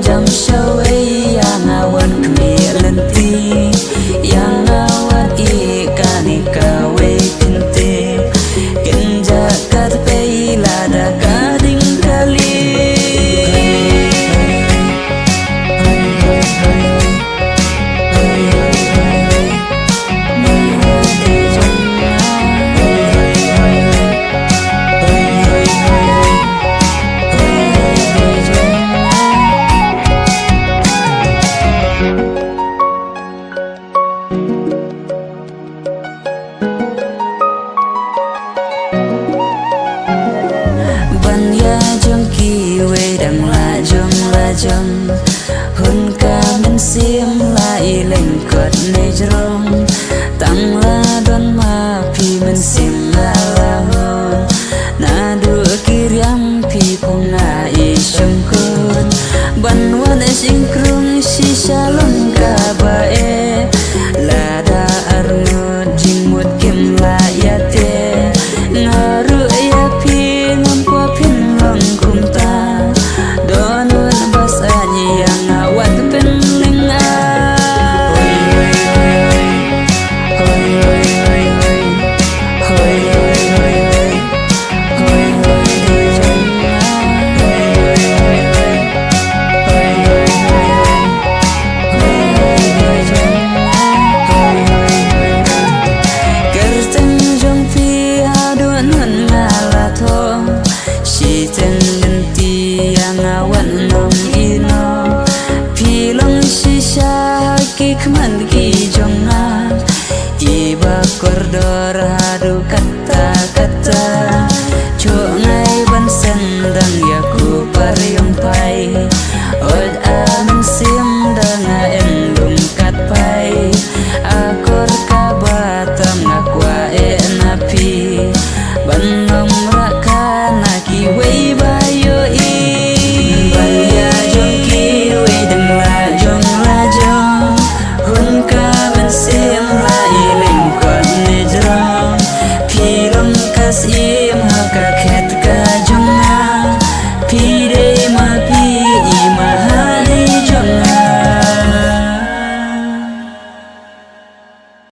jam shawe yang awan kami lenti yang awat ikani kawe tinte kenja kat peila da kading kali jom hun ca min sim lại lên cột này rong tăng la don ma pi min sim la la na du kiriam pi pong na i shong kun ban wan e sing